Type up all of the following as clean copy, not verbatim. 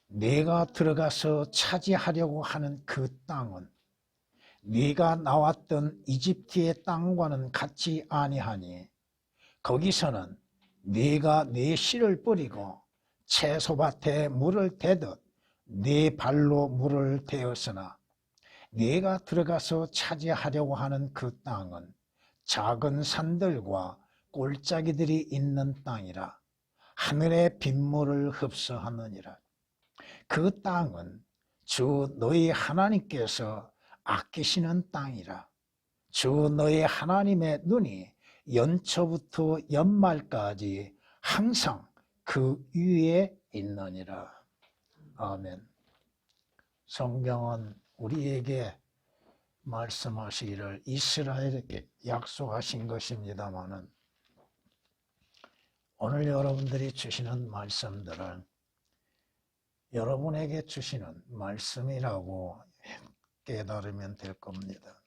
네가 들어가서 차지하려고 하는 그 땅은 네가 나왔던 이집트의 땅과는 같지 아니하니 거기서는 네가 네 씨를 뿌리고 채소밭에 물을 대듯 네 발로 물을 대었으나 네가 들어가서 차지하려고 하는 그 땅은 작은 산들과 골짜기들이 있는 땅이라 하늘의 빗물을 흡수하느니라. 그 땅은 주 너희 하나님께서 아끼시는 땅이라. 주 너희 하나님의 눈이 연초부터 연말까지 항상 그 위에 있느니라. 아멘. 성경은 우리에게 말씀하시기를 이스라엘에게 약속하신 것입니다마는 오늘 여러분들이 주시는 말씀들은 여러분에게 주시는 말씀이라고 깨달으면 될 겁니다.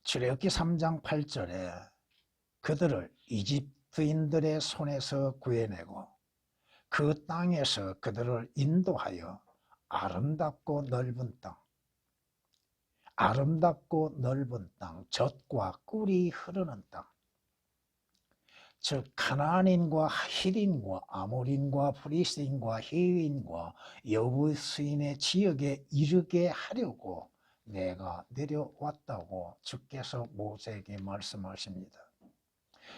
출애굽기 3장 8절에 그들을 이집트인들의 손에서 구해내고 그 땅에서 그들을 인도하여 아름답고 넓은 땅, 아름답고 넓은 땅, 젖과 꿀이 흐르는 땅, 즉 가나안인과 히린과 아모린과 브리스인과 히위인과 여부스인의 지역에 이르게 하려고 내가 내려왔다고 주께서 모세에게 말씀하십니다.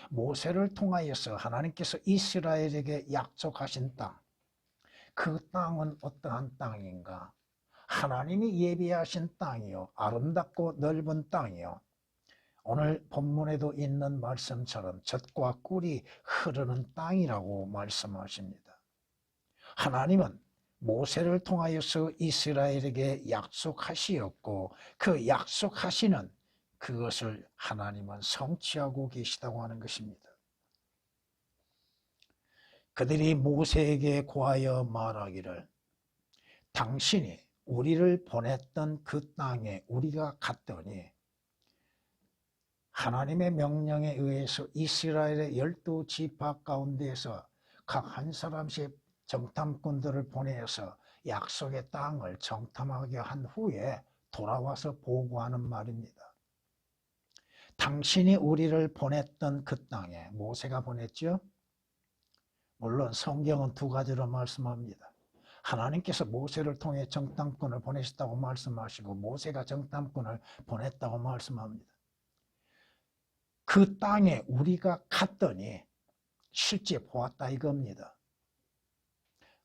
모세를 통하여서 하나님께서 이스라엘에게 약속하신 땅, 그 땅은 어떠한 땅인가? 하나님이 예비하신 땅이요, 아름답고 넓은 땅이요, 오늘 본문에도 있는 말씀처럼 젖과 꿀이 흐르는 땅이라고 말씀하십니다. 하나님은 모세를 통하여서 이스라엘에게 약속하시었고 그 약속하시는 그것을 하나님은 성취하고 계시다고 하는 것입니다. 그들이 모세에게 고하여 말하기를 당신이 우리를 보냈던 그 땅에 우리가 갔더니 하나님의 명령에 의해서 이스라엘의 12지파 가운데에서 각 한 사람씩 정탐꾼들을 보내서 약속의 땅을 정탐하게 한 후에 돌아와서 보고하는 말입니다. 당신이 우리를 보냈던 그 땅에, 모세가 보냈죠? 물론 성경은 두 가지로 말씀합니다. 하나님께서 모세를 통해 정탐꾼을 보내셨다고 말씀하시고 모세가 정탐꾼을 보냈다고 말씀합니다. 그 땅에 우리가 갔더니 실제 보았다 이겁니다.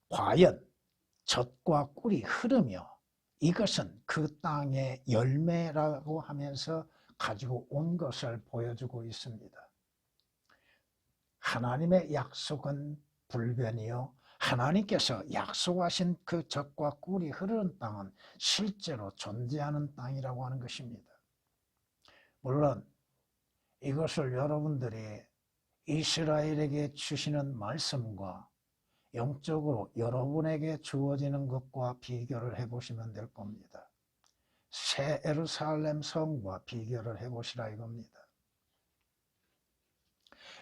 과연 젖과 꿀이 흐르며 이것은 그 땅의 열매라고 하면서 가지고 온 것을 보여주고 있습니다. 하나님의 약속은 불변이요, 하나님께서 약속하신 그 젖과 꿀이 흐르는 땅은 실제로 존재하는 땅이라고 하는 것입니다. 물론 이것을 여러분들이 이스라엘에게 주시는 말씀과 영적으로 여러분에게 주어지는 것과 비교를 해보시면 될 겁니다. 새 예루살렘 성과 비교를 해보시라 이겁니다.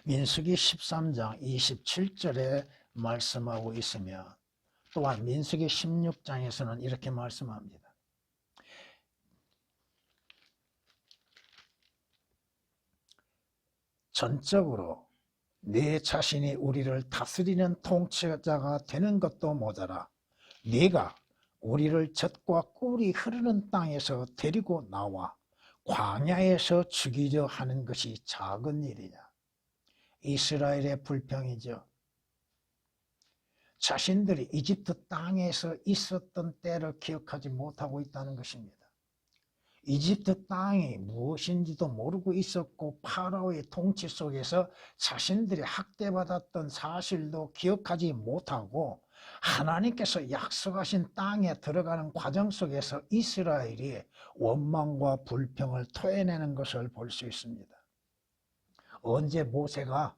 민수기 13장 27절에 말씀하고 있으며 또한 민수기 16장에서는 이렇게 말씀합니다. 전적으로 내 자신이 우리를 다스리는 통치자가 되는 것도 모자라 네가 우리를 젖과 꿀이 흐르는 땅에서 데리고 나와 광야에서 죽이려 하는 것이 작은 일이냐. 이스라엘의 불평이죠. 자신들이 이집트 땅에서 있었던 때를 기억하지 못하고 있다는 것입니다. 이집트 땅이 무엇인지도 모르고 있었고 파라오의 통치 속에서 자신들이 학대받았던 사실도 기억하지 못하고 하나님께서 약속하신 땅에 들어가는 과정 속에서 이스라엘이 원망과 불평을 토해내는 것을 볼 수 있습니다. 언제 모세가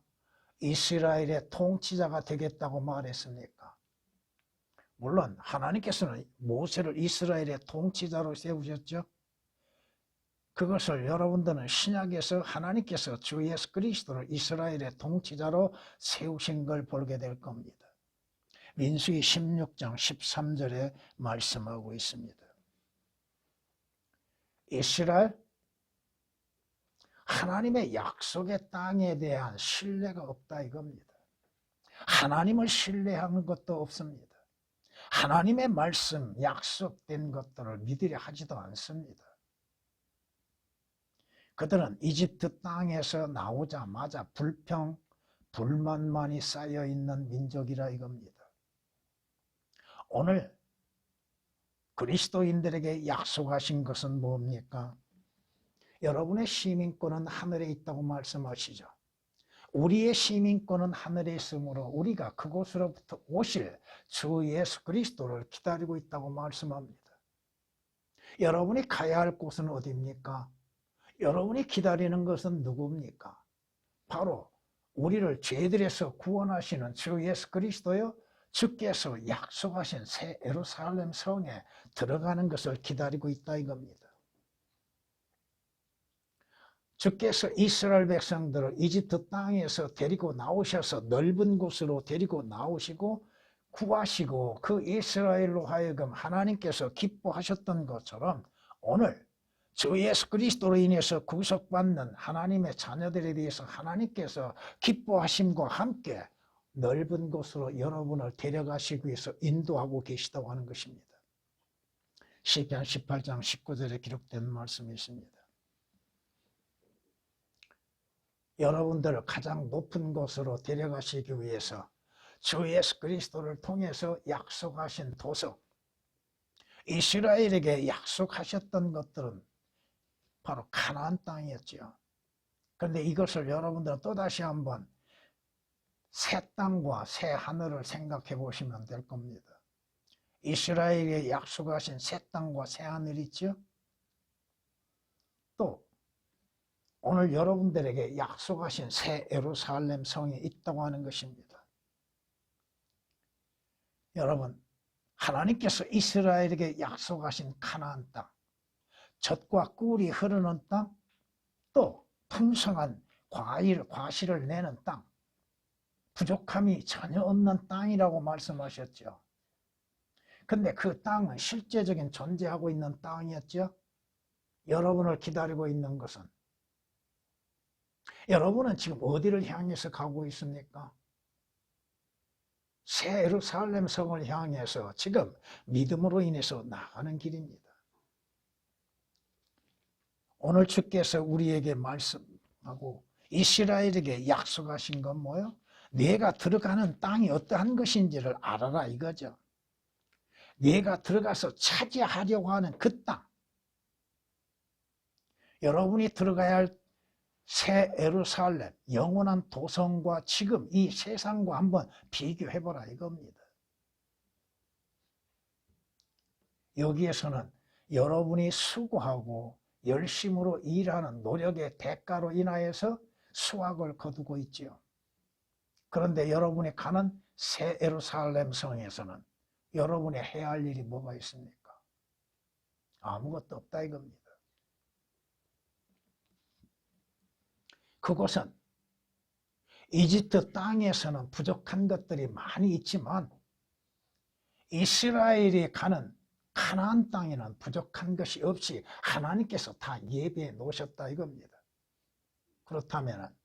이스라엘의 통치자가 되겠다고 말했습니까? 물론 하나님께서는 모세를 이스라엘의 통치자로 세우셨죠. 그것을 여러분들은 신약에서 하나님께서 주 예수 그리스도를 이스라엘의 통치자로 세우신 걸 보게 될 겁니다. 민수기 16장 13절에 말씀하고 있습니다. 이스라엘, 하나님의 약속의 땅에 대한 신뢰가 없다 이겁니다. 하나님을 신뢰하는 것도 없습니다. 하나님의 말씀, 약속된 것들을 믿으려 하지도 않습니다. 그들은 이집트 땅에서 나오자마자 불평, 불만만이 쌓여있는 민족이라 이겁니다. 오늘 그리스도인들에게 약속하신 것은 뭡니까? 여러분의 시민권은 하늘에 있다고 말씀하시죠. 우리의 시민권은 하늘에 있으므로 우리가 그곳으로부터 오실 주 예수 그리스도를 기다리고 있다고 말씀합니다. 여러분이 가야 할 곳은 어디입니까? 여러분이 기다리는 것은 누굽니까? 바로 우리를 죄들에서 구원하시는 주 예수 그리스도요, 주께서 약속하신 새 예루살렘 성에 들어가는 것을 기다리고 있다 이겁니다. 주께서 이스라엘 백성들을 이집트 땅에서 데리고 나오셔서 넓은 곳으로 데리고 나오시고 구하시고 그 이스라엘로 하여금 하나님께서 기뻐하셨던 것처럼 오늘 주 예수 그리스도로 인해서 구속받는 하나님의 자녀들에 대해서 하나님께서 기뻐하심과 함께 넓은 곳으로 여러분을 데려가시기 위해서 인도하고 계시다고 하는 것입니다. 시편 18장 19절에 기록된 말씀이 있습니다. 여러분들을 가장 높은 곳으로 데려가시기 위해서 주 예수 그리스도를 통해서 약속하신 도석, 이스라엘에게 약속하셨던 것들은 바로 가나안 땅이었죠. 그런데 이것을 여러분들은 또다시 한번 새 땅과 새 하늘을 생각해 보시면 될 겁니다. 이스라엘에 약속하신 새 땅과 새 하늘 있죠? 또 오늘 여러분들에게 약속하신 새 예루살렘 성이 있다고 하는 것입니다. 여러분, 하나님께서 이스라엘에게 약속하신 가나안 땅, 젖과 꿀이 흐르는 땅, 또 풍성한 과실을 내는 땅, 부족함이 전혀 없는 땅이라고 말씀하셨죠. 근데 그 땅은 실제적인 존재하고 있는 땅이었죠. 여러분을 기다리고 있는 것은, 여러분은 지금 어디를 향해서 가고 있습니까? 새 예루살렘 성을 향해서 지금 믿음으로 인해서 나가는 길입니다. 오늘 주께서 우리에게 말씀하고 이스라엘에게 약속하신 건 뭐예요? 네가 들어가는 땅이 어떠한 것인지를 알아라 이거죠. 네가 들어가서 차지하려고 하는 그 땅, 여러분이 들어가야 할 새 예루살렘, 영원한 도성과 지금 이 세상과 한번 비교해보라 이겁니다. 여기에서는 여러분이 수고하고 열심으로 일하는 노력의 대가로 인하여서 수확을 거두고 있지요. 그런데 여러분이 가는 새 예루살렘 성에서는 여러분이 해야 할 일이 뭐가 있습니까? 아무것도 없다 이겁니다. 그곳은 이집트 땅에서는 부족한 것들이 많이 있지만 이스라엘이 가는 가나안 땅에는 부족한 것이 없이 하나님께서 다 예비해 놓으셨다 이겁니다. 그렇다면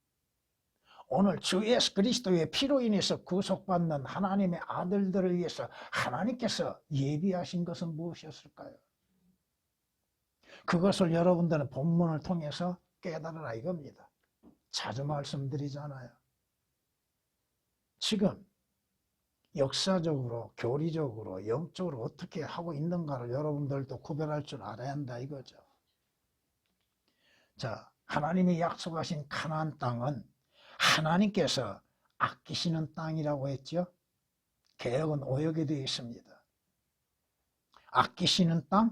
오늘 주 예수 그리스도의 피로 인해서 구속받는 하나님의 아들들을 위해서 하나님께서 예비하신 것은 무엇이었을까요? 그것을 여러분들은 본문을 통해서 깨달으라 이겁니다. 자주 말씀드리잖아요. 지금 역사적으로, 교리적으로, 영적으로 어떻게 하고 있는가를 여러분들도 구별할 줄 알아야 한다 이거죠. 자, 하나님이 약속하신 가나안 땅은 하나님께서 아끼시는 땅이라고 했죠. 개역은 오역이 되어 있습니다. 아끼시는 땅,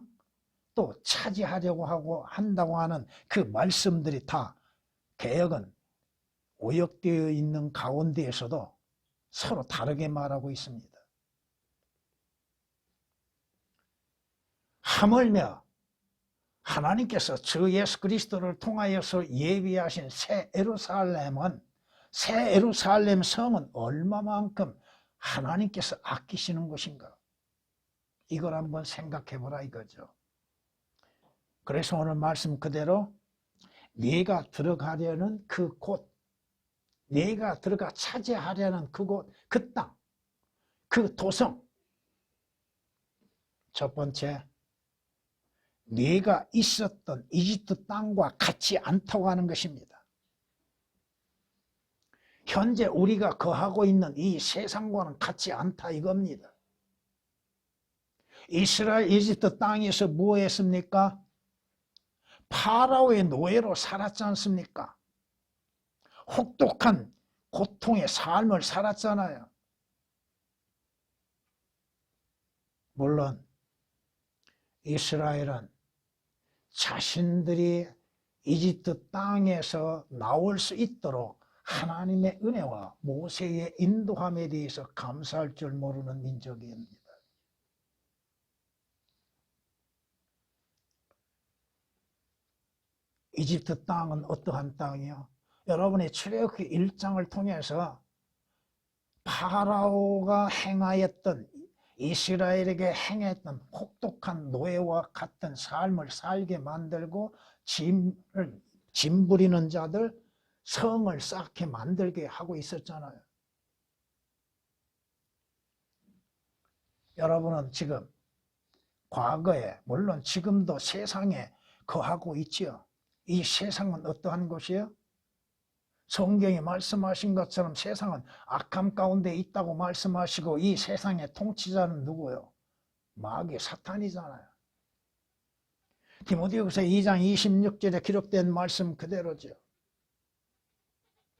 또 차지하려고 한다고 하는 그 말씀들이 다 개역은 오역되어 있는 가운데에서도 서로 다르게 말하고 있습니다. 하물며 하나님께서 주 예수 그리스도를 통하여서 예비하신 새 예루살렘 성은 얼마만큼 하나님께서 아끼시는 곳인가? 이걸 한번 생각해 보라 이거죠. 그래서 오늘 말씀 그대로 네가 들어가려는 그 곳, 네가 들어가 차지하려는 그곳, 그 땅, 그 도성. 첫 번째, 네가 있었던 이집트 땅과 같지 않다고 하는 것입니다. 현재 우리가 거하고 있는 이 세상과는 같지 않다 이겁니다. 이스라엘 이집트 땅에서 뭐 했습니까? 파라오의 노예로 살았지 않습니까? 혹독한 고통의 삶을 살았잖아요. 물론 이스라엘은 자신들이 이집트 땅에서 나올 수 있도록 하나님의 은혜와 모세의 인도함에 대해서 감사할 줄 모르는 민족입니다. 이집트 땅은 어떠한 땅이요? 여러분의 출애굽기 1장을 통해서 파라오가 행하였던 이스라엘에게 행했던 혹독한 노예와 같은 삶을 살게 만들고 짐 부리는 자들, 성을 쌓게 만들게 하고 있었잖아요. 여러분은 지금 과거에 물론 지금도 세상에 거하고 있지요. 이 세상은 어떠한 곳이에요? 성경이 말씀하신 것처럼 세상은 악함 가운데 있다고 말씀하시고 이 세상의 통치자는 누구예요? 마귀 사탄이잖아요. 디모데후서 2장 26절에 기록된 말씀 그대로죠.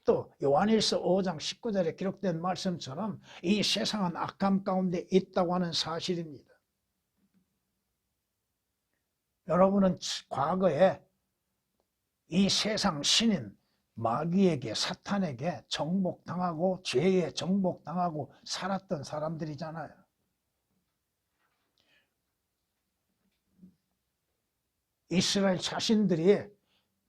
또 요한일서 5장 19절에 기록된 말씀처럼 이 세상은 악함 가운데 있다고 하는 사실입니다. 여러분은 과거에 이 세상 신인 마귀에게 사탄에게 정복당하고 죄에 정복당하고 살았던 사람들이잖아요. 이스라엘 자신들이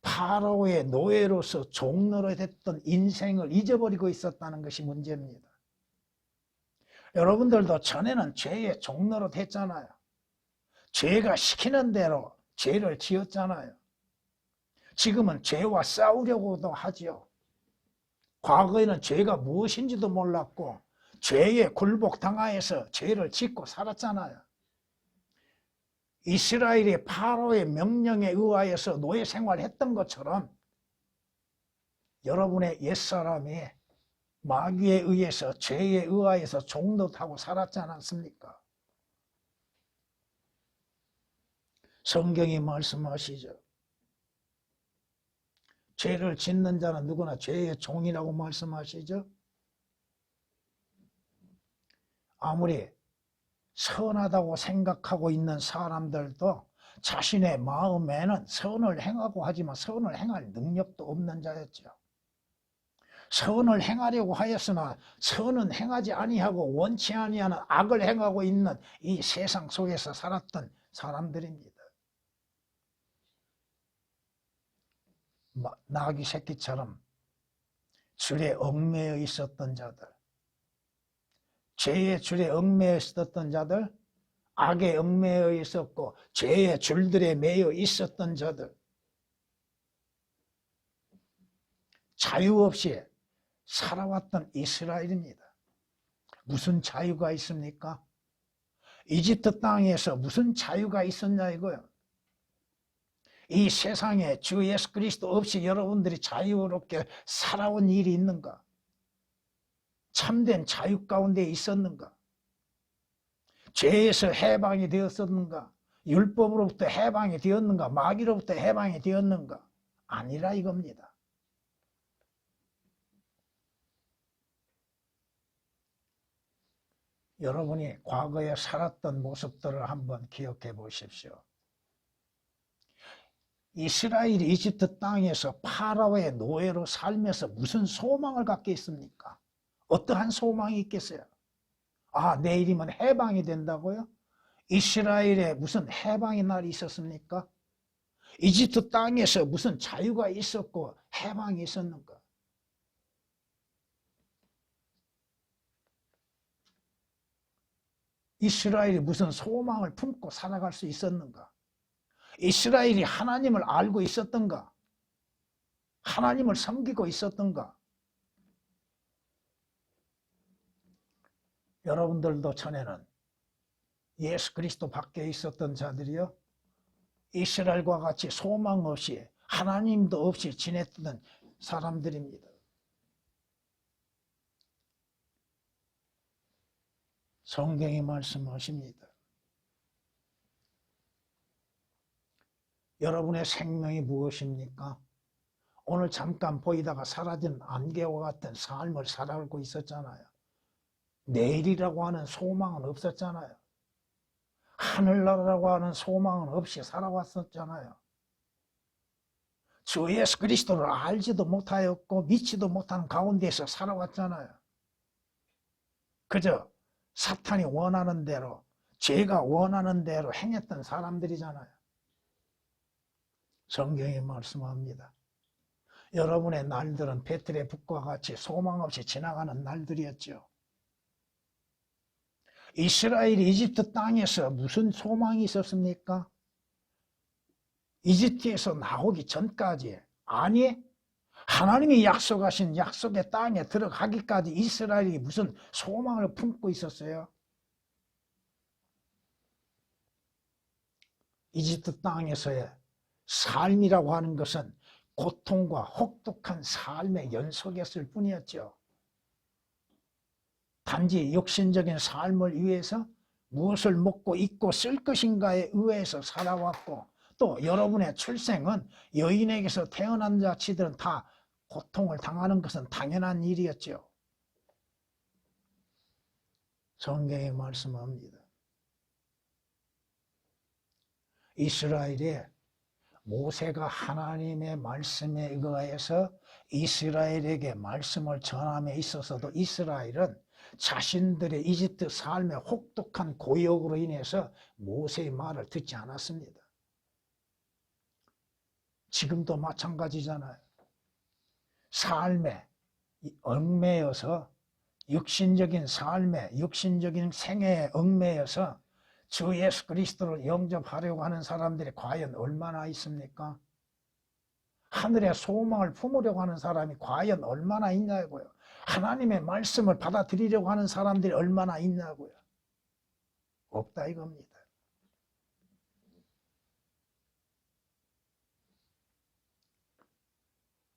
파라오의 노예로서 종노릇했던 인생을 잊어버리고 있었다는 것이 문제입니다. 여러분들도 전에는 죄의 종노릇했잖아요. 죄가 시키는 대로 죄를 지었잖아요. 지금은 죄와 싸우려고도 하지요. 과거에는 죄가 무엇인지도 몰랐고 죄에 굴복당하여서 죄를 짓고 살았잖아요. 이스라엘이 파라오의 명령에 의하여서 노예 생활했던 것처럼 여러분의 옛사람이 마귀에 의해서 죄에 의하여서 종노릇하고 살았지 않았습니까? 성경이 말씀하시죠. 죄를 짓는 자는 누구나 죄의 종이라고 말씀하시죠. 아무리 선하다고 생각하고 있는 사람들도 자신의 마음에는 선을 행하고 하지만 선을 행할 능력도 없는 자였죠. 선을 행하려고 하였으나 선은 행하지 아니하고 원치 아니하는 악을 행하고 있는 이 세상 속에서 살았던 사람들입니다. 나귀 새끼처럼 줄에 얽매여 있었던 자들, 죄의 줄에 얽매여 있었던 자들, 악에 얽매여 있었고 죄의 줄들에 매여 있었던 자들, 자유 없이 살아왔던 이스라엘입니다. 무슨 자유가 있습니까? 이집트 땅에서 무슨 자유가 있었냐 이거요. 이 세상에 주 예수 그리스도 없이 여러분들이 자유롭게 살아온 일이 있는가? 참된 자유 가운데 있었는가? 죄에서 해방이 되었었는가? 율법으로부터 해방이 되었는가? 마귀로부터 해방이 되었는가? 아니라 이겁니다. 여러분이 과거에 살았던 모습들을 한번 기억해 보십시오. 이스라엘이 이집트 땅에서 파라오의 노예로 살면서 무슨 소망을 갖게 있습니까? 어떠한 소망이 있겠어요? 아, 내일이면 해방이 된다고요? 이스라엘에 무슨 해방의 날이 있었습니까? 이집트 땅에서 무슨 자유가 있었고 해방이 있었는가? 이스라엘이 무슨 소망을 품고 살아갈 수 있었는가? 이스라엘이 하나님을 알고 있었던가? 하나님을 섬기고 있었던가? 여러분들도 전에는 예수 그리스도 밖에 있었던 자들이요, 이스라엘과 같이 소망 없이 하나님도 없이 지냈던 사람들입니다. 성경이 말씀하십니다. 여러분의 생명이 무엇입니까? 오늘 잠깐 보이다가 사라진 안개와 같은 삶을 살아가고 있었잖아요. 내일이라고 하는 소망은 없었잖아요. 하늘나라라고 하는 소망은 없이 살아왔었잖아요. 주 예수 그리스도를 알지도 못하였고 믿지도 못하는 가운데서 살아왔잖아요. 그저 사탄이 원하는 대로, 죄가 원하는 대로 행했던 사람들이잖아요. 성경이 말씀합니다. 여러분의 날들은 베들의 북과 같이 소망 없이 지나가는 날들이었죠. 이스라엘이 이집트 땅에서 무슨 소망이 있었습니까? 이집트에서 나오기 전까지, 아니, 하나님이 약속하신 약속의 땅에 들어가기까지 이스라엘이 무슨 소망을 품고 있었어요? 이집트 땅에서의 삶이라고 하는 것은 고통과 혹독한 삶의 연속이었을 뿐이었죠. 단지 육신적인 삶을 위해서 무엇을 먹고 입고 쓸 것인가에 의해서 살아왔고, 또 여러분의 출생은 여인에게서 태어난 자치들은 다 고통을 당하는 것은 당연한 일이었죠. 성경에 말씀합니다. 이스라엘에 모세가 하나님의 말씀에 의해서 이스라엘에게 말씀을 전함에 있어서도 이스라엘은 자신들의 이집트 삶의 혹독한 고역으로 인해서 모세의 말을 듣지 않았습니다. 지금도 마찬가지잖아요. 삶에 얽매여서, 육신적인 삶에, 육신적인 생애에 얽매여서 주 예수 그리스도를 영접하려고 하는 사람들이 과연 얼마나 있습니까? 하늘의 소망을 품으려고 하는 사람이 과연 얼마나 있냐고요. 하나님의 말씀을 받아들이려고 하는 사람들이 얼마나 있냐고요. 없다 이겁니다.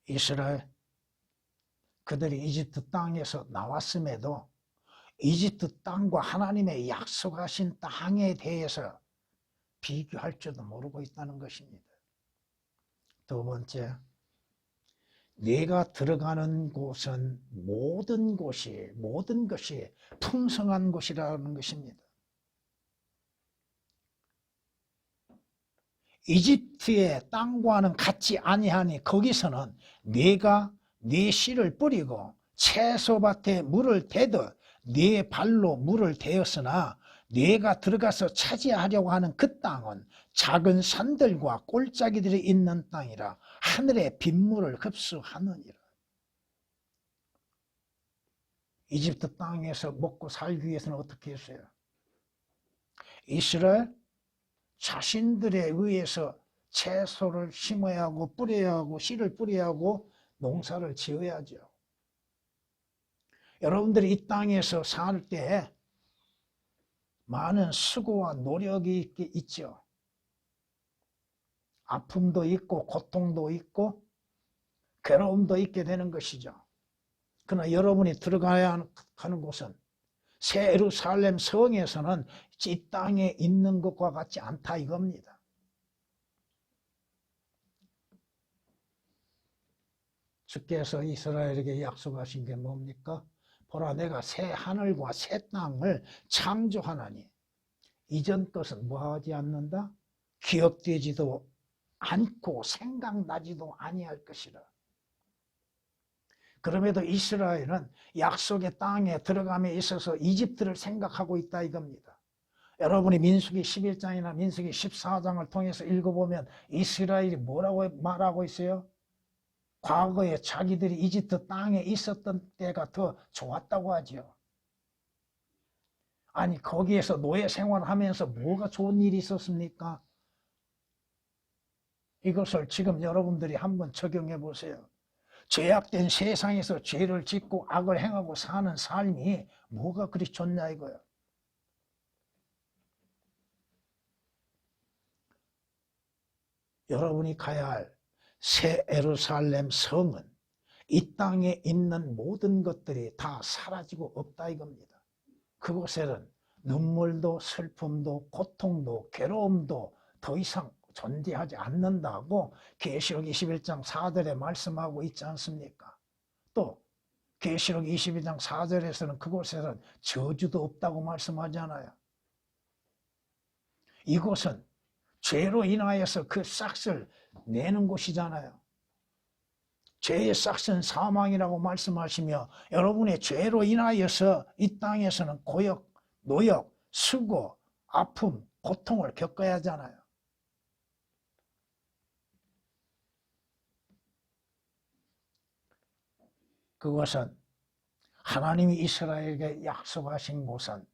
이스라엘, 그들이 이집트 땅에서 나왔음에도 이집트 땅과 하나님의 약속하신 땅에 대해서 비교할 줄도 모르고 있다는 것입니다. 두 번째, 내가 들어가는 곳은 모든 것이 풍성한 곳이라는 것입니다. 이집트의 땅과는 같지 아니하니 거기서는 내가 네 씨를 뿌리고 채소밭에 물을 대듯 네 발로 물을 대었으나 네가 들어가서 차지하려고 하는 그 땅은 작은 산들과 골짜기들이 있는 땅이라 하늘의 빗물을 흡수하느니라. 이집트 땅에서 먹고 살기 위해서는 어떻게 했어요? 이스라엘 자신들에 의해서 채소를 심어야 하고 뿌려야 하고 씨를 뿌려야 하고 농사를 지어야죠. 여러분들이 이 땅에서 살 때 많은 수고와 노력이 있죠. 아픔도 있고 고통도 있고 괴로움도 있게 되는 것이죠. 그러나 여러분이 들어가야 하는 곳은 새 예루살렘 성에서는 이 땅에 있는 것과 같지 않다 이겁니다. 주께서 이스라엘에게 약속하신 게 뭡니까? 보라, 내가 새 하늘과 새 땅을 창조하나니 이전 것은 뭐하지 않는다? 기억되지도 않고 생각나지도 아니할 것이라. 그럼에도 이스라엘은 약속의 땅에 들어감에 있어서 이집트를 생각하고 있다 이겁니다. 여러분이 민수기 11장이나 민수기 14장을 통해서 읽어보면 이스라엘이 뭐라고 말하고 있어요? 과거에 자기들이 이집트 땅에 있었던 때가 더 좋았다고 하죠. 아니 거기에서 노예 생활하면서 뭐가 좋은 일이 있었습니까? 이것을 지금 여러분들이 한번 적용해 보세요. 죄악된 세상에서 죄를 짓고 악을 행하고 사는 삶이 뭐가 그리 좋냐 이거야. 여러분이 가야 할 새 예루살렘 성은 이 땅에 있는 모든 것들이 다 사라지고 없다 이겁니다. 그곳에는 눈물도 슬픔도 고통도 괴로움도 더 이상 존재하지 않는다고 계시록 21장 4절에 말씀하고 있지 않습니까? 또 계시록 22장 4절에서는 그곳에는 저주도 없다고 말씀하잖아요. 이곳은 죄로 인하여서 그 싹을 내는 곳이잖아요. 죄의 싹은 사망이라고 말씀하시며 여러분의 죄로 인하여서 이 땅에서는 고역, 노역, 수고, 아픔, 고통을 겪어야 하잖아요. 그것은 하나님이 이스라엘에게 약속하신 곳은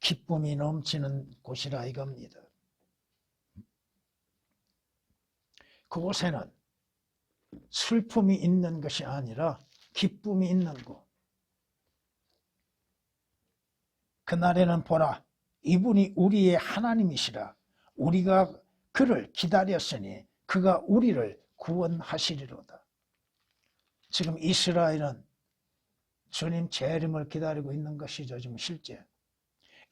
기쁨이 넘치는 곳이라 이겁니다. 그곳에는 슬픔이 있는 것이 아니라 기쁨이 있는 곳. 그날에는 보라, 이분이 우리의 하나님이시라. 우리가 그를 기다렸으니 그가 우리를 구원하시리로다. 지금 이스라엘은 주님 재림을 기다리고 있는 것이죠. 지금 실제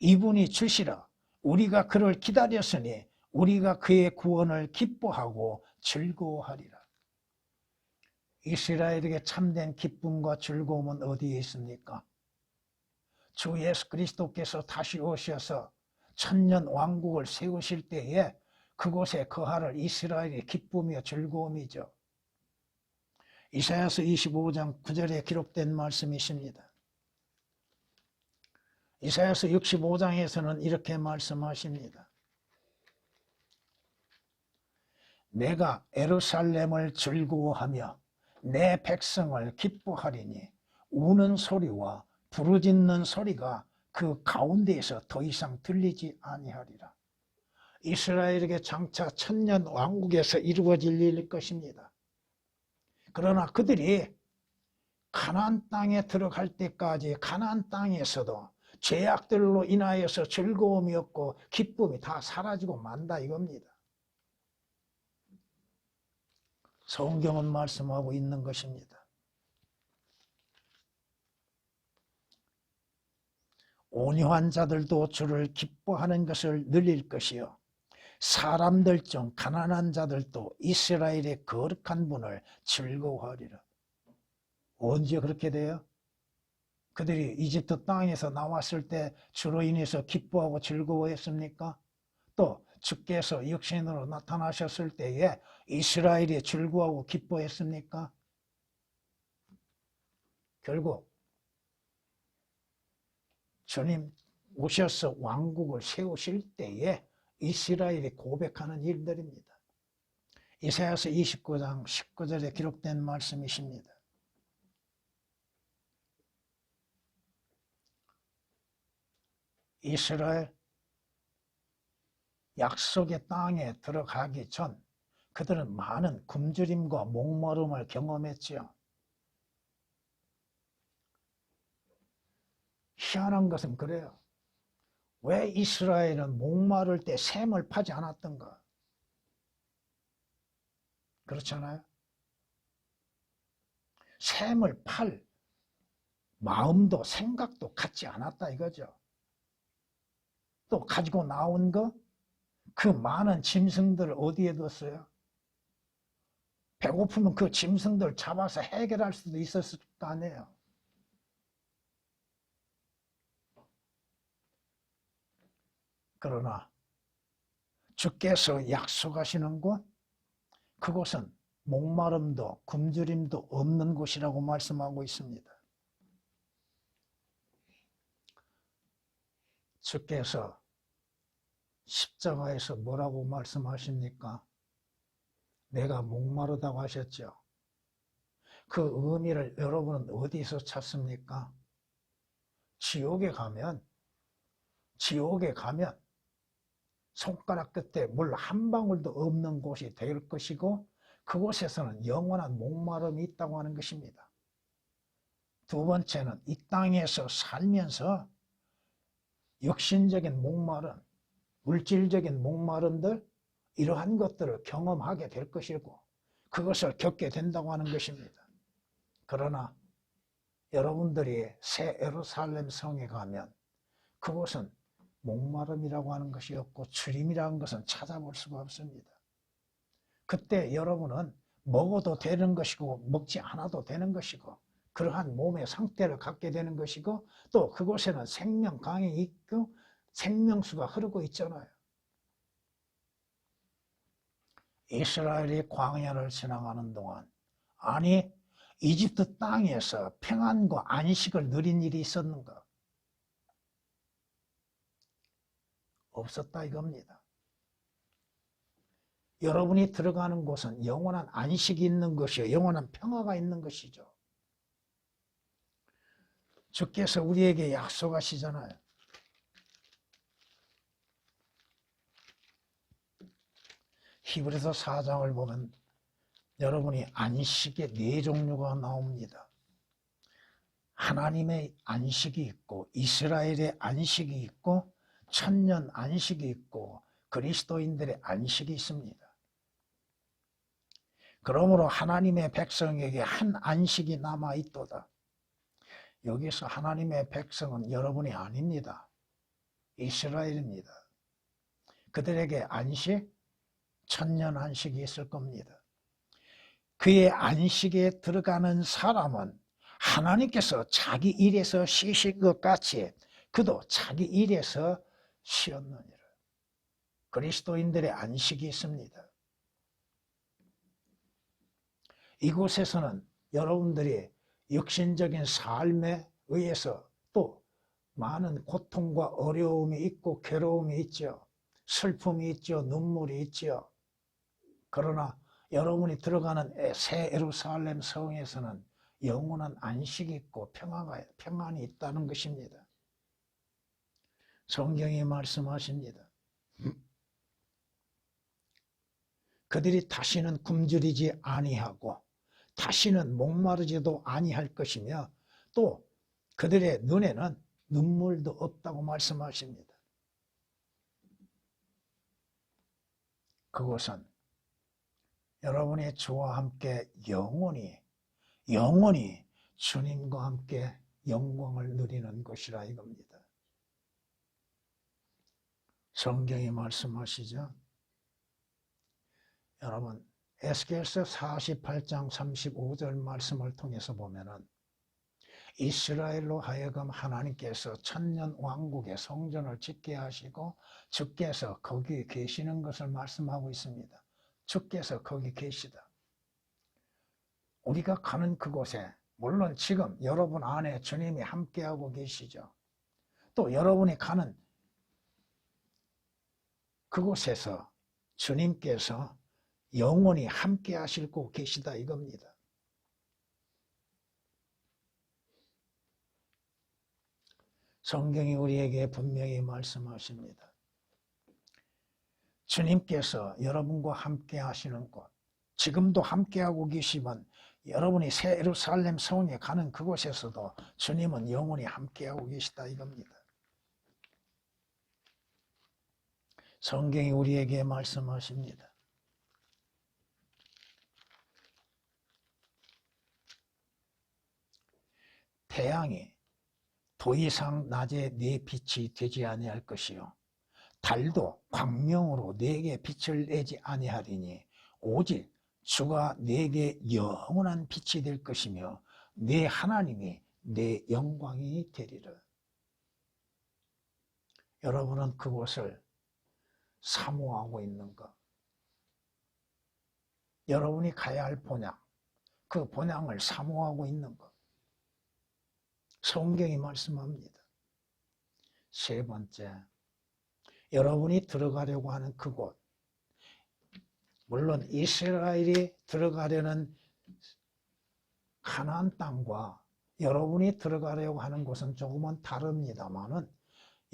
이분이 주시라. 우리가 그를 기다렸으니 우리가 그의 구원을 기뻐하고 즐거워하리라. 이스라엘에게 참된 기쁨과 즐거움은 어디에 있습니까? 주 예수 그리스도께서 다시 오셔서 천년 왕국을 세우실 때에 그곳에 거할 이스라엘의 기쁨이요 즐거움이죠. 이사야서 25장 9절에 기록된 말씀이십니다. 이사야서 65장에서는 이렇게 말씀하십니다. 내가 예루살렘을 즐거워하며 내 백성을 기뻐하리니 우는 소리와 부르짖는 소리가 그 가운데에서 더 이상 들리지 아니하리라. 이스라엘에게 장차 천년 왕국에서 이루어질 일일 것입니다. 그러나 그들이 가나안 땅에 들어갈 때까지 가나안 땅에서도 죄악들로 인하여서 즐거움이 없고 기쁨이 다 사라지고 만다 이겁니다. 성경은 말씀하고 있는 것입니다. 온유한 자들도 주를 기뻐하는 것을 늘릴 것이요 사람들 중 가난한 자들도 이스라엘의 거룩한 분을 즐거워하리라. 언제 그렇게 돼요? 그들이 이집트 땅에서 나왔을 때 주로 인해서 기뻐하고 즐거워했습니까? 또 주께서 육신으로 나타나셨을 때에 이스라엘이 즐거워하고 기뻐했습니까? 결국 주님 오셔서 왕국을 세우실 때에 이스라엘이 고백하는 일들입니다. 이사야서 29장 19절에 기록된 말씀이십니다. 이스라엘 약속의 땅에 들어가기 전 그들은 많은 굶주림과 목마름을 경험했지요. 희한한 것은 그래요. 왜 이스라엘은 목마를 때 샘을 파지 않았던가? 그렇잖아요. 샘을 팔 마음도 생각도 갖지 않았다 이거죠. 또 가지고 나온 거 그 많은 짐승들을 어디에 뒀어요? 배고프면 그 짐승들 잡아서 해결할 수도 있었을 거 아니에요. 그러나 주께서 약속하시는 곳, 그곳은 목마름도 굶주림도 없는 곳이라고 말씀하고 있습니다. 주께서 십자가에서 뭐라고 말씀하십니까? 내가 목마르다고 하셨죠. 그 의미를 여러분은 어디서 찾습니까? 지옥에 가면 지옥에 가면 손가락 끝에 물 한 방울도 없는 곳이 될 것이고 그곳에서는 영원한 목마름이 있다고 하는 것입니다. 두 번째는 이 땅에서 살면서 육신적인 목마름, 물질적인 목마름들 이러한 것들을 경험하게 될 것이고 그것을 겪게 된다고 하는 것입니다. 그러나 여러분들이 새 예루살렘 성에 가면 그곳은 목마름이라고 하는 것이 없고 주림이라는 것은 찾아볼 수가 없습니다. 그때 여러분은 먹어도 되는 것이고 먹지 않아도 되는 것이고 그러한 몸의 상태를 갖게 되는 것이고 또 그곳에는 생명강이 있고 생명수가 흐르고 있잖아요. 이스라엘이 광야를 지나가는 동안 아니 이집트 땅에서 평안과 안식을 누린 일이 있었는가? 없었다 이겁니다. 여러분이 들어가는 곳은 영원한 안식이 있는 것이요 영원한 평화가 있는 것이죠. 주께서 우리에게 약속하시잖아요. 히브리서 4장을 보면 여러분이 안식의 4종류가 나옵니다. 하나님의 안식이 있고 이스라엘의 안식이 있고 천년 안식이 있고 그리스도인들의 안식이 있습니다. 그러므로 하나님의 백성에게 한 안식이 남아있도다. 여기서 하나님의 백성은 여러분이 아닙니다. 이스라엘입니다. 그들에게 안식, 천년 안식이 있을 겁니다. 그의 안식에 들어가는 사람은 하나님께서 자기 일에서 쉬신 것 같이 그도 자기 일에서 쉬었느니라. 그리스도인들의 안식이 있습니다. 이곳에서는 여러분들이 육신적인 삶에 의해서 또 많은 고통과 어려움이 있고 괴로움이 있죠. 슬픔이 있죠. 눈물이 있죠. 그러나 여러분이 들어가는 새 예루살렘 성에서는 영원한 안식이 있고 평안이 있다는 것입니다. 성경이 말씀하십니다. 그들이 다시는 굶주리지 아니하고 다시는 목마르지도 아니할 것이며 또 그들의 눈에는 눈물도 없다고 말씀하십니다. 그것은 여러분의 주와 함께 영원히 주님과 함께 영광을 누리는 것이라 이겁니다. 성경이 말씀하시죠. 여러분 에스겔서 48장 35절 말씀을 통해서 보면은 이스라엘로 하여금 하나님께서 천년 왕국의 성전을 짓게 하시고 주께서 거기 계시는 것을 말씀하고 있습니다. 주께서 거기 계시다. 우리가 가는 그곳에 물론 지금 여러분 안에 주님이 함께하고 계시죠. 또 여러분이 가는 그곳에서 주님께서 영원히 함께 하시고 계시다 이겁니다. 성경이 우리에게 분명히 말씀하십니다. 주님께서 여러분과 함께 하시는 곳, 지금도 함께하고 계시면 여러분이 새 예루살렘 성에 가는 그곳에서도 주님은 영원히 함께하고 계시다 이겁니다. 성경이 우리에게 말씀하십니다. 태양이 더 이상 낮에 네 빛이 되지 아니할 것이요 달도 광명으로 네게 빛을 내지 아니하리니 오직 주가 네게 영원한 빛이 될 것이며 네 하나님이 내 영광이 되리라. 여러분은 그곳을 사모하고 있는가? 여러분이 가야 할 본향, 그 본향을 사모하고 있는가? 성경이 말씀합니다. 세 번째, 여러분이 들어가려고 하는 그곳, 물론 이스라엘이 들어가려는 가나안 땅과 여러분이 들어가려고 하는 곳은 조금은 다릅니다만은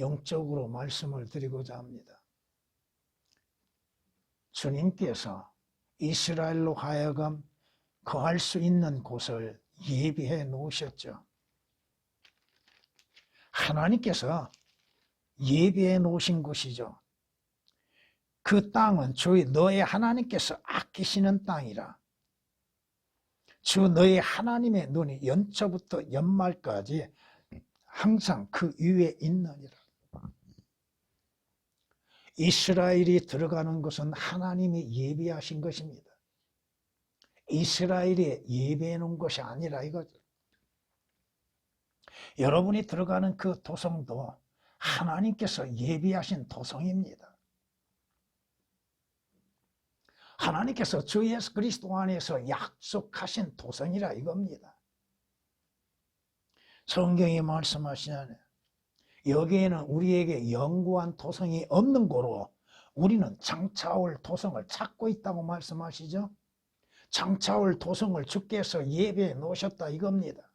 영적으로 말씀을 드리고자 합니다. 주님께서 이스라엘로 하여금 거할 수 있는 곳을 예비해 놓으셨죠. 하나님께서 예비해 놓으신 곳이죠. 그 땅은 너의 하나님께서 아끼시는 땅이라. 주 너의 하나님의 눈이 연초부터 연말까지 항상 그 위에 있느니라. 이스라엘이 들어가는 것은 하나님이 예비하신 것입니다. 이스라엘이 예비해 놓은 것이 아니라 이거죠. 여러분이 들어가는 그 도성도 하나님께서 예비하신 도성입니다. 하나님께서 주 예수 그리스도 안에서 약속하신 도성이라 이겁니다. 성경이 말씀하시잖아요. 여기에는 우리에게 영구한 도성이 없는 고로 우리는 장차올 도성을 찾고 있다고 말씀하시죠. 장차올 도성을 주께서 예비해 놓으셨다 이겁니다.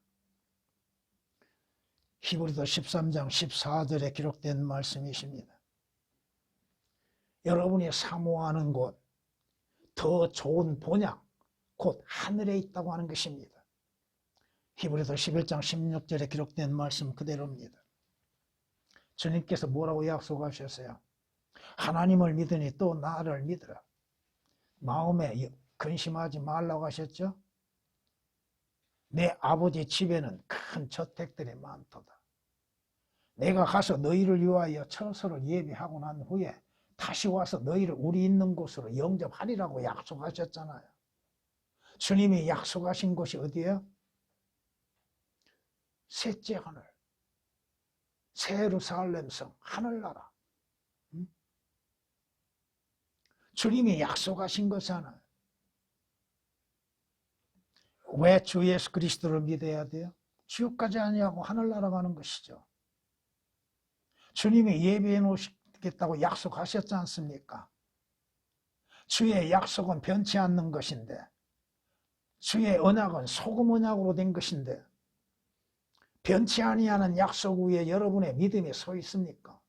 히브리서 13장 14절에 기록된 말씀이십니다. 여러분이 사모하는 곳, 더 좋은 본향, 곧 하늘에 있다고 하는 것입니다. 히브리서 11장 16절에 기록된 말씀 그대로입니다. 주님께서 뭐라고 약속하셨어요? 하나님을 믿으니 또 나를 믿으라. 마음에 근심하지 말라고 하셨죠? 내 아버지 집에는 큰 저택들이 많도다. 내가 가서 너희를 위하여 처소를 예비하고 난 후에 다시 와서 너희를 우리 있는 곳으로 영접하리라고 약속하셨잖아요. 주님이 약속하신 곳이 어디예요? 셋째 하늘, 새 예루살렘 성, 하늘나라. 주님이 약속하신 거잖아요. 왜 주 예수 그리스도를 믿어야 돼요? 지옥까지 아니하고 하늘나라 가는 것이죠. 주님이 예비해 놓으시겠다고 약속하셨지 않습니까? 주의 약속은 변치 않는 것인데, 주의 언약은 소금 언약으로 된 것인데, 변치 아니하는 약속 위에 여러분의 믿음이 서 있습니까?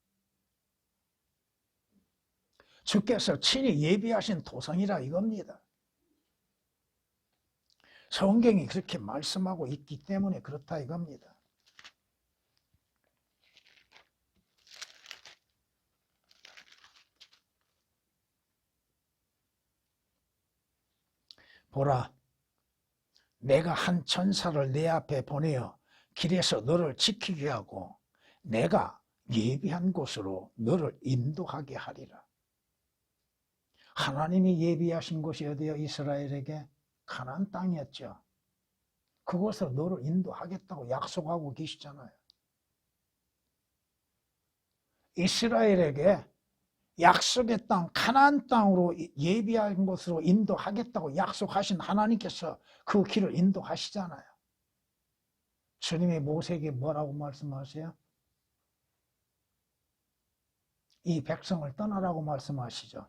주께서 친히 예비하신 도성이라 이겁니다. 성경이 그렇게 말씀하고 있기 때문에 그렇다 이겁니다. 보라, 내가 한 천사를 내 앞에 보내어 길에서 너를 지키게 하고 내가 예비한 곳으로 너를 인도하게 하리라. 하나님이 예비하신 곳이 어디요? 이스라엘에게 가나안 땅이었죠. 그곳으로 너를 인도하겠다고 약속하고 계시잖아요. 이스라엘에게 약속의 땅 가나안 땅으로 예비한 곳으로 인도하겠다고 약속하신 하나님께서 그 길을 인도하시잖아요. 주님이 모세에게 뭐라고 말씀하세요? 이 백성을 떠나라고 말씀하시죠.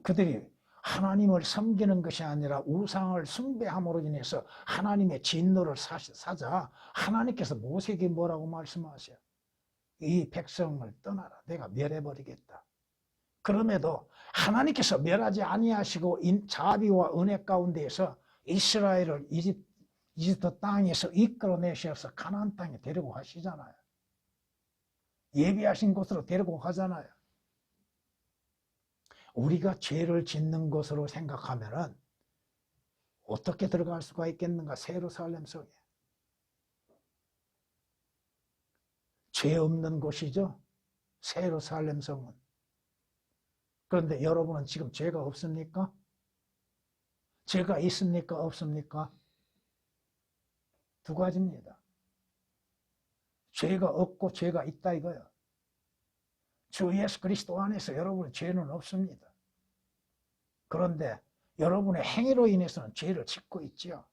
그들이 하나님을 섬기는 것이 아니라 우상을 숭배함으로 인해서 하나님의 진노를 사자 하나님께서 모세에게 뭐라고 말씀하세요? 이 백성을 떠나라. 내가 멸해버리겠다. 그럼에도 하나님께서 멸하지 아니하시고 자비와 은혜 가운데에서 이스라엘을 이집트 땅에서 이끌어내셔서 가나안 땅에 데리고 가시잖아요. 예비하신 곳으로 데리고 가잖아요. 우리가 죄를 짓는 것으로 생각하면은 어떻게 들어갈 수가 있겠는가? 새 예루살렘 성에. 죄 없는 곳이죠. 새 예루살렘 성은. 그런데 여러분은 지금 죄가 없습니까? 죄가 있습니까? 없습니까? 두 가지입니다. 죄가 없고 죄가 있다 이거예요. 주 예수 그리스도 안에서 여러분의 죄는 없습니다. 그런데 여러분의 행위로 인해서는 죄를 짓고 있지요.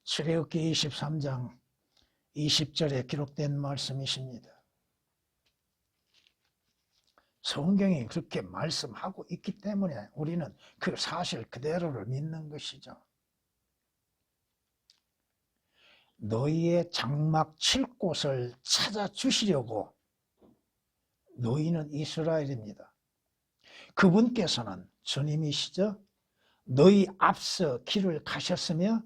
출애굽기 23장 20절에 기록된 말씀이십니다. 성경이 그렇게 말씀하고 있기 때문에 우리는 그 사실 그대로를 믿는 것이죠. 너희의 장막 칠 곳을 찾아주시려고. 너희는 이스라엘입니다. 그분께서는 주님이시죠. 너희 앞서 길을 가셨으며,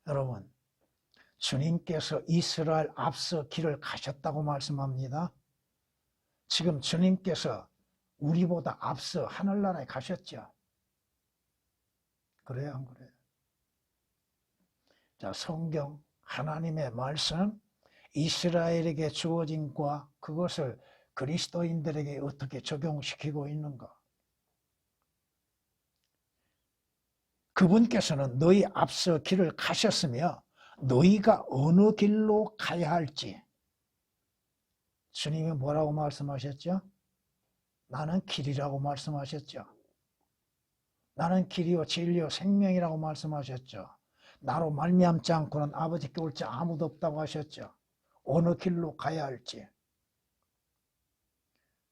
여러분, 주님께서 이스라엘 앞서 길을 가셨다고 말씀합니다. 지금 주님께서 우리보다 앞서 하늘나라에 가셨죠. 그래요, 안 그래요? 자, 성경 하나님의 말씀, 이스라엘에게 주어진 과 그것을 그리스도인들에게 어떻게 적용시키고 있는가? 그분께서는 너희 앞서 길을 가셨으며 너희가 어느 길로 가야 할지. 주님이 뭐라고 말씀하셨죠? 나는 길이라고 말씀하셨죠. 나는 길이요 진리요 생명이라고 말씀하셨죠. 나로 말미암지 않고는 아버지께 올 자 아무도 없다고 하셨죠. 어느 길로 가야 할지.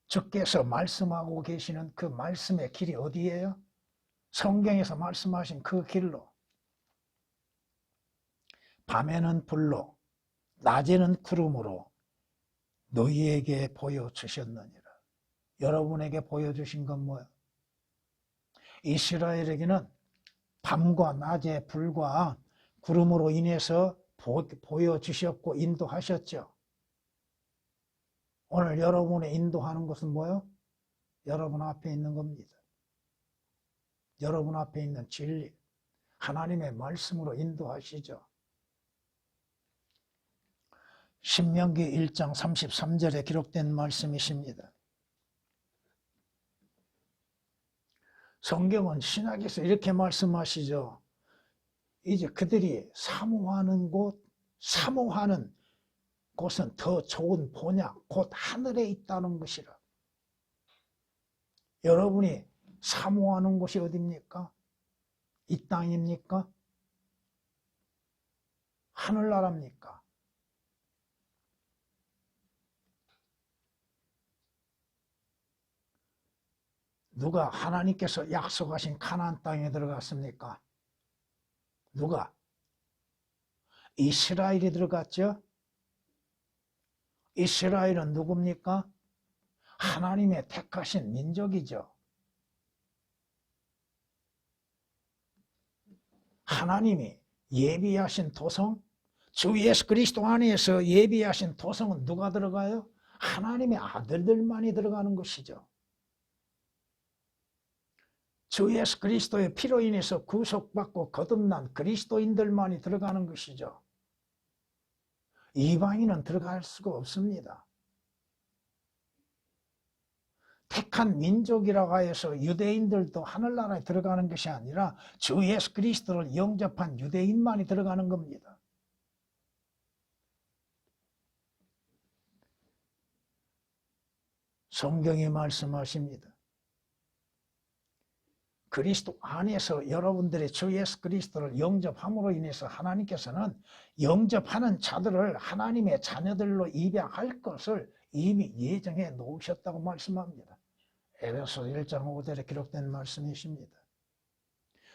주께서 말씀하고 계시는 그 말씀의 길이 어디예요? 성경에서 말씀하신 그 길로. 밤에는 불로, 낮에는 구름으로 너희에게 보여주셨느니라. 여러분에게 보여주신 건 뭐예요? 이스라엘에게는 밤과 낮의 불과 구름으로 인해서 보여주셨고 인도하셨죠. 오늘 여러분의 인도하는 것은 뭐예요? 여러분 앞에 있는 겁니다. 여러분 앞에 있는 진리, 하나님의 말씀으로 인도하시죠. 신명기 1장 33절에 기록된 말씀이십니다. 성경은 신약에서 이렇게 말씀하시죠. 이제 그들이 사모하는 곳은 더 좋은 본향, 곧 하늘에 있다는 것이라. 여러분이 사모하는 곳이 어디입니까? 이 땅입니까? 하늘나라입니까? 누가 하나님께서 약속하신 가나안 땅에 들어갔습니까? 누가? 이스라엘이 들어갔죠? 이스라엘은 누굽니까? 하나님의 택하신 민족이죠. 하나님이 예비하신 도성, 주 예수 그리스도 안에서 예비하신 도성은 누가 들어가요? 하나님의 아들들만이 들어가는 것이죠. 주 예수 그리스도의 피로 인해서 구속받고 거듭난 그리스도인들만이 들어가는 것이죠. 이방인은 들어갈 수가 없습니다. 택한 민족이라고 해서 유대인들도 하늘나라에 들어가는 것이 아니라 주 예수 그리스도를 영접한 유대인만이 들어가는 겁니다. 성경이 말씀하십니다. 그리스도 안에서 여러분들의 주 예수 그리스도를 영접함으로 인해서 하나님께서는 영접하는 자들을 하나님의 자녀들로 입양할 것을 이미 예정해 놓으셨다고 말씀합니다. 에베소 1장 5절에 기록된 말씀이십니다.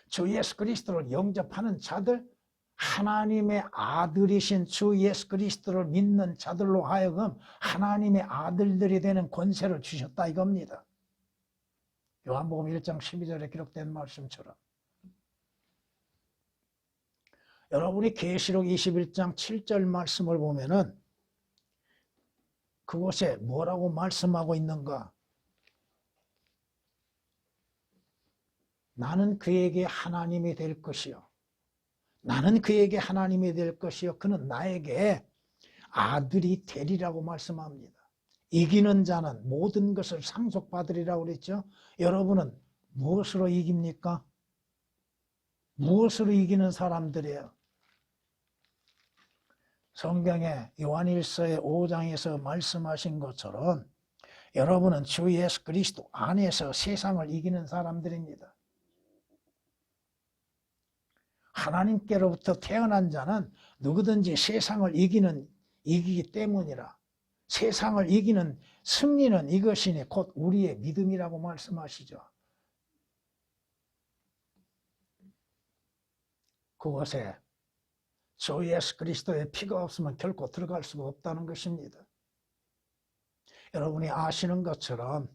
주 예수 그리스도를 영접하는 자들, 하나님의 아들이신 주 예수 그리스도를 믿는 자들로 하여금 하나님의 아들들이 되는 권세를 주셨다 이겁니다. 요한복음 1장 12절에 기록된 말씀처럼 여러분이 계시록 21장 7절 말씀을 보면은 그곳에 뭐라고 말씀하고 있는가? 나는 그에게 하나님이 될 것이요. 나는 그에게 하나님이 될 것이요. 그는 나에게 아들이 되리라고 말씀합니다. 이기는 자는 모든 것을 상속받으리라고 그랬죠. 여러분은 무엇으로 이깁니까? 무엇으로 이기는 사람들이에요? 성경에 요한일서의 5장에서 말씀하신 것처럼 여러분은 주 예수 그리스도 안에서 세상을 이기는 사람들입니다. 하나님께로부터 태어난 자는 누구든지 세상을 이기기 때문이라. 세상을 이기는 승리는 이것이니 곧 우리의 믿음이라고 말씀하시죠. 그것에 주 예수 그리스도의 피가 없으면 결코 들어갈 수가 없다는 것입니다. 여러분이 아시는 것처럼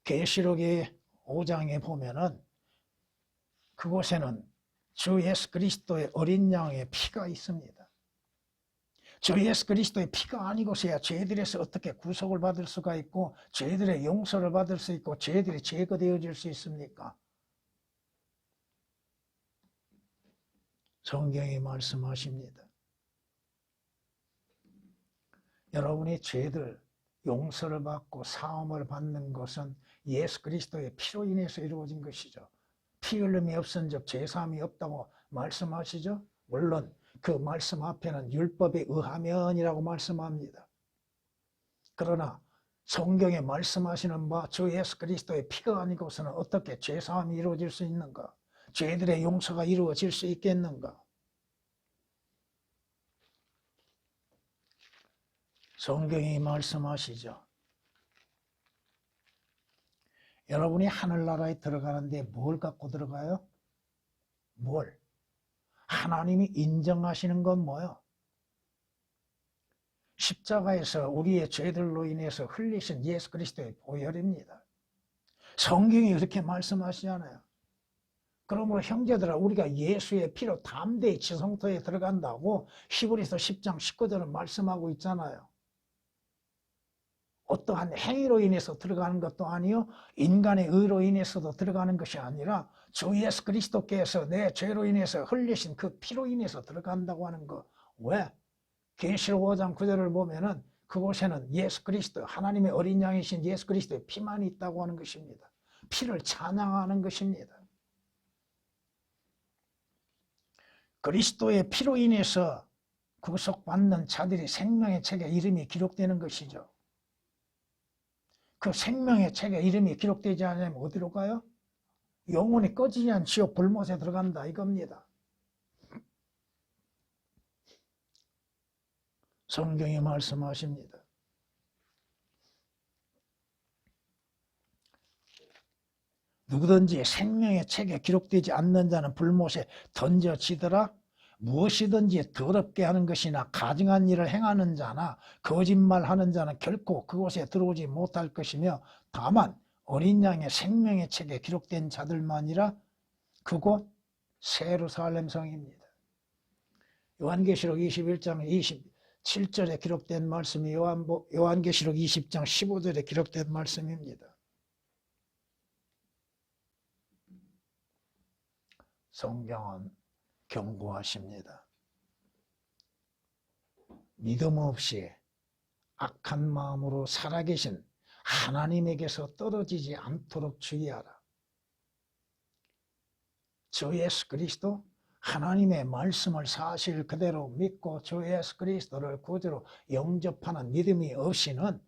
계시록의 5장에 보면은 그곳에는 주 예수 그리스도의 어린 양의 피가 있습니다. 주 예수 그리스도의 피가 아니고서야 죄들에서 어떻게 구속을 받을 수가 있고 죄들의 용서를 받을 수 있고 죄들이 제거되어질 수 있습니까? 성경이 말씀하십니다. 여러분이 죄들 용서를 받고 사함을 받는 것은 예수 그리스도의 피로 인해서 이루어진 것이죠. 피 흘림이 없은즉 죄사함이 없다고 말씀하시죠. 물론 그 말씀 앞에는 율법에 의하면이라고 말씀합니다. 그러나 성경에 말씀하시는 바 주 예수 그리스도의 피가 아니고서는 어떻게 죄사함이 이루어질 수 있는가? 죄들의 용서가 이루어질 수 있겠는가? 성경이 말씀하시죠. 여러분이 하늘나라에 들어가는데 뭘 갖고 들어가요? 뭘? 하나님이 인정하시는 건 뭐예요? 십자가에서 우리의 죄들로 인해서 흘리신 예수 그리스도의 보혈입니다. 성경이 그렇게 말씀하시잖아요. 그러므로 형제들아 우리가 예수의 피로 담대히 지성소에 들어간다고 히브리서 10장 19절은 말씀하고 있잖아요. 어떠한 행위로 인해서 들어가는 것도 아니요 인간의 의로 인해서도 들어가는 것이 아니라 주 예수 그리스도께서 내 죄로 인해서 흘리신 그 피로 인해서 들어간다고 하는 거. 왜? 계시록 5장 9절을 보면은 그곳에는 예수 그리스도 하나님의 어린 양이신 예수 그리스도의 피만 있다고 하는 것입니다. 피를 찬양하는 것입니다. 그리스도의 피로 인해서 구속받는 자들이 생명의 책에 이름이 기록되는 것이죠. 그 생명의 책에 이름이 기록되지 않으면 어디로 가요? 영원히 꺼지지 않은 지옥 불못에 들어간다 이겁니다. 성경이 말씀하십니다. 누구든지 생명의 책에 기록되지 않는 자는 불못에 던져지더라. 무엇이든지 더럽게 하는 것이나 가증한 일을 행하는 자나 거짓말하는 자는 결코 그곳에 들어오지 못할 것이며 다만 어린 양의 생명의 책에 기록된 자들만이라 그곳 예루살렘 성입니다. 요한계시록 21장 27절에 기록된 말씀이 요한계시록 20장 15절에 기록된 말씀입니다. 성경은 경고하십니다. 믿음 없이 악한 마음으로 살아계신 하나님에게서 떨어지지 않도록 주의하라. 주 예수 그리스도 하나님의 말씀을 사실 그대로 믿고 주 예수 그리스도를 구주로 영접하는 믿음이 없이는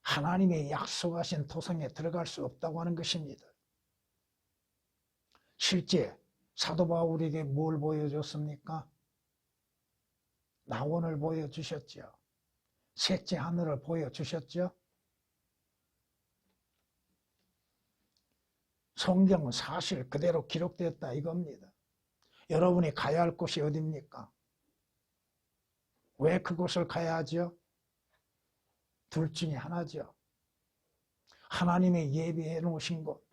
하나님의 약속하신 토성에 들어갈 수 없다고 하는 것입니다. 실제 사도 바울에게 뭘 보여줬습니까? 낙원을 보여주셨죠. 셋째 하늘을 보여주셨죠. 성경은 사실 그대로 기록되었다 이겁니다. 여러분이 가야 할 곳이 어디입니까? 왜 그곳을 가야 하죠? 둘 중에 하나죠. 하나님의 예비해 놓으신 곳.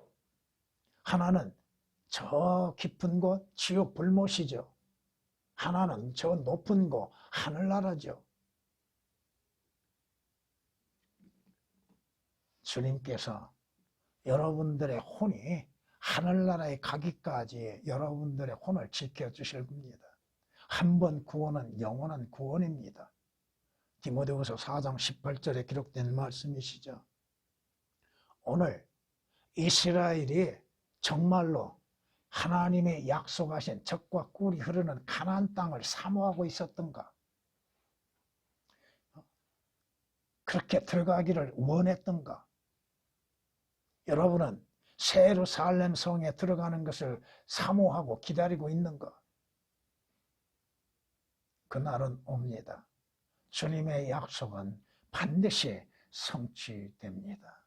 하나는 저 깊은 곳 지옥 불못이죠. 하나는 저 높은 곳 하늘나라죠. 주님께서 여러분들의 혼이 하늘나라에 가기까지 여러분들의 혼을 지켜주실 겁니다. 한 번 구원은 영원한 구원입니다. 디모데후서 4장 18절에 기록된 말씀이시죠. 오늘 이스라엘이 정말로 하나님의 약속하신 젖과 꿀이 흐르는 가나안 땅을 사모하고 있었던가? 그렇게 들어가기를 원했던가? 여러분은 새 예루살렘 성에 들어가는 것을 사모하고 기다리고 있는가? 그날은 옵니다. 주님의 약속은 반드시 성취됩니다.